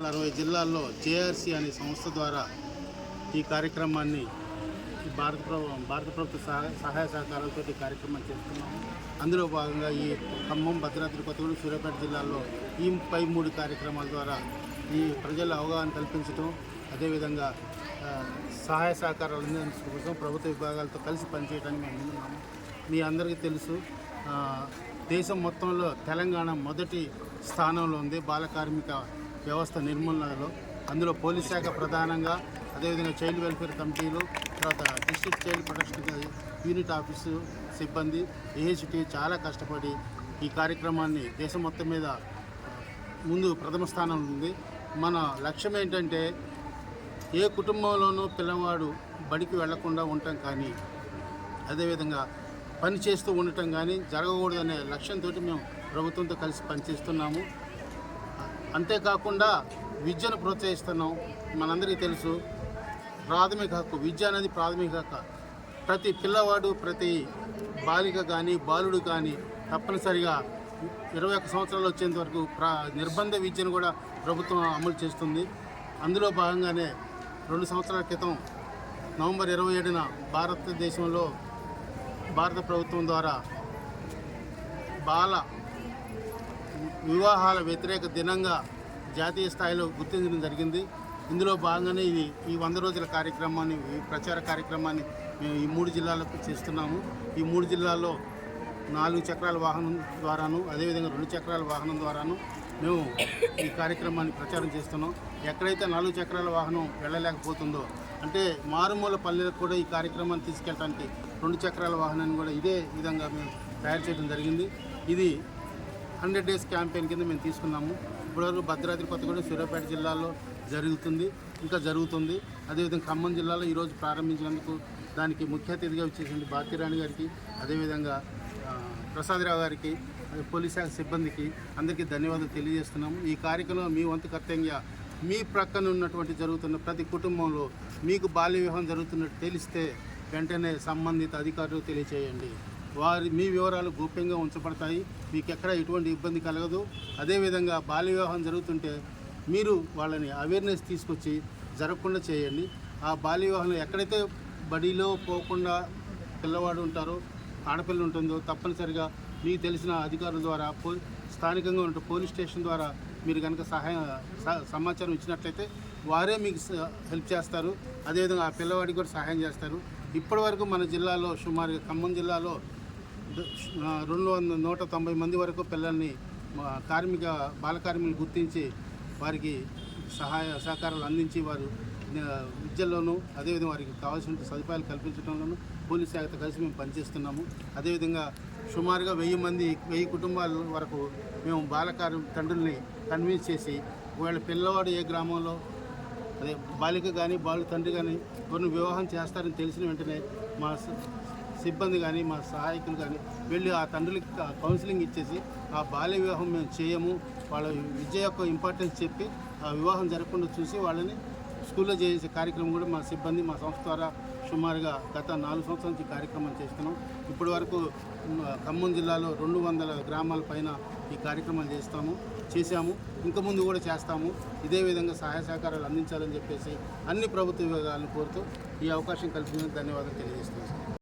60 జిల్లాల్లో జేఆర్సీ అనే సంస్థ ద్వారా ఈ కార్యక్రమాన్ని భారత ప్రభుత్వ సహాయ సహకారాలతో ఈ కార్యక్రమం చేస్తున్నాము. అందులో భాగంగా ఈ ఖమ్మం, భద్రాద్రి కొత్తగూడెం, సూర్యాపేట జిల్లాల్లో ఈ 3 కార్యక్రమాల ద్వారా ఈ ప్రజల అవగాహన కల్పించడం, అదేవిధంగా సహాయ సహకారాలు అందించడం కోసం ప్రభుత్వ విభాగాలతో కలిసి పనిచేయడానికి మేము ముందున్నాము. మీ అందరికీ తెలుసు, దేశం మొత్తంలో తెలంగాణ మొదటి స్థానంలో ఉంది బాల కార్మిక వ్యవస్థ నిర్మూలనలో. అందులో పోలీస్ శాఖ ప్రధానంగా, అదేవిధంగా చైల్డ్ వెల్ఫేర్ కమిటీలు, తర్వాత district child protection unit office సిబ్బంది, ఏహెచ్టీ చాలా కష్టపడి ఈ కార్యక్రమాన్ని దేశం మొత్తం మీద ముందు ప్రథమ స్థానంలో ఉంది. మన లక్ష్యం ఏంటంటే ఏ కుటుంబంలోనూ పిల్లవాడు బడికి వెళ్లకుండా ఉండటం కానీ, అదేవిధంగా పని చేస్తూ ఉండటం కానీ జరగకూడదనే లక్ష్యంతో మేము ప్రభుత్వంతో కలిసి పనిచేస్తున్నాము. అంతేకాకుండా విద్యను ప్రోత్సహిస్తున్నాం. మనందరికీ తెలుసు, ప్రాథమిక హక్కు విద్య అనేది ప్రాథమిక హక్కు. ప్రతి పిల్లవాడు, ప్రతి బాలిక కానీ బాలుడు కానీ తప్పనిసరిగా 21 సంవత్సరాలు వచ్చేంత వరకు నిర్బంధ విద్యను కూడా ప్రభుత్వం అమలు చేస్తుంది. అందులో భాగంగానే 2 సంవత్సరాల క్రితం నవంబర్ 27న భారతదేశంలో భారత ప్రభుత్వం ద్వారా బాల వివాహాల వ్యతిరేక దినంగా జాతీయ స్థాయిలో గుర్తించడం జరిగింది. ఇందులో భాగంగానే ఈ 100 రోజుల కార్యక్రమాన్ని, ఈ ప్రచార కార్యక్రమాన్ని మేము ఈ 3 జిల్లాలకు చేస్తున్నాము. ఈ 3 జిల్లాల్లో 4 చక్రాల వాహనం ద్వారాను, అదేవిధంగా 2 చక్రాల వాహనం ద్వారాను మేము ఈ కార్యక్రమాన్ని ప్రచారం చేస్తున్నాం. ఎక్కడైతే 4 చక్రాల వాహనం వెళ్ళలేకపోతుందో, అంటే మారుమూల పల్లెలకు కూడా ఈ కార్యక్రమాన్ని తీసుకెళ్ళడానికి 2 చక్రాల వాహనాన్ని కూడా ఇదే విధంగా మేము తయారు చేయడం జరిగింది. ఇది 100 డేస్ క్యాంపెయిన్ కింద మేము తీసుకున్నాము. ఇప్పటివరకు భద్రాద్రి కొత్తగూడెం, సూర్యాపేట జిల్లాలో ఇంకా జరుగుతుంది. అదేవిధంగా ఖమ్మం జిల్లాలో ఈరోజు ప్రారంభించినందుకు దానికి ముఖ్య అతిథిగా వచ్చేసింది భారతీరాణి గారికి, అదేవిధంగా ప్రసాదరావు గారికి, పోలీస్ శాఖ సిబ్బందికి అందరికీ ధన్యవాదాలు తెలియజేస్తున్నాము. ఈ కార్యక్రమం మీ వంతు కర్తవ్యంగా మీ ప్రక్కన ఉన్నటువంటి జరుగుతున్న ప్రతి కుటుంబంలో మీకు బాల్య వివాహం జరుగుతున్నట్టు తెలిస్తే వెంటనే సంబంధిత అధికారులు తెలియచేయండి. మీ వివరాలు గోప్యంగా ఉంచబడతాయి. మీకు ఎక్కడ ఎటువంటి ఇబ్బంది కలగదు. అదేవిధంగా బాల్య వివాహం జరుగుతుంటే మీరు వాళ్ళని అవేర్నెస్ తీసుకొచ్చి జరగకుండా చేయండి. ఆ బాల్య వివాహంలో ఎక్కడైతే బడిలో పోకుండా పిల్లవాడు ఉంటారో, ఆడపిల్ల ఉంటుందో, తప్పనిసరిగా మీకు తెలిసిన అధికారుల ద్వారా స్థానికంగా ఉన్న పోలీస్ స్టేషన్ ద్వారా మీరు కనుక సమాచారం ఇచ్చినట్లయితే వారే మీకు హెల్ప్ చేస్తారు. అదేవిధంగా ఆ పిల్లవాడికి కూడా సహాయం చేస్తారు. ఇప్పటివరకు మన జిల్లాలో సుమారుగా ఖమ్మం జిల్లాలో 190 మంది వరకు పిల్లల్ని బాల కార్మికులు గుర్తించి వారికి సహకారాలు అందించి వారు విద్యలోనూ, అదేవిధంగా వారికి కావాల్సిన సదుపాయాలు కల్పించడంలోనూ పోలీస్ శాఖతో కలిసి మేము పనిచేస్తున్నాము. అదేవిధంగా సుమారుగా 1000 కుటుంబాల వరకు మేము తండ్రుల్ని కన్విన్స్ చేసి, ఒకవేళ పిల్లవాడు ఏ గ్రామంలో బాలిక కానీ బాలు తండ్రి కానీ ఎవరిని వివాహం చేస్తారని తెలిసిన వెంటనే మా సిబ్బంది కానీ మా సహాయకులు కానీ వెళ్ళి ఆ తండ్రులకి కౌన్సిలింగ్ ఇచ్చేసి ఆ బాల్య వివాహం మేము చేయము, వాళ్ళ విద్య యొక్క ఇంపార్టెన్స్ చెప్పి ఆ వివాహం జరగకుండా చూసి వాళ్ళని స్కూల్లో చేసే కార్యక్రమం కూడా మా సిబ్బంది, మా సంస్థ ద్వారా సుమారుగా గత 4 సంవత్సరాల నుంచి కార్యక్రమం చేస్తున్నాం. ఇప్పటి వరకు ఖమ్మం జిల్లాలో 200 గ్రామాల పైన ఈ కార్యక్రమాలు చేశాము. ఇంకా ముందు కూడా చేస్తాము. ఇదే విధంగా సహాయ సహకారాలు అందించాలని చెప్పేసి అన్ని ప్రభుత్వ విభాగాలను కోరుతూ ఈ అవకాశం కల్పించినందుకు ధన్యవాదాలు తెలియజేస్తున్నాను.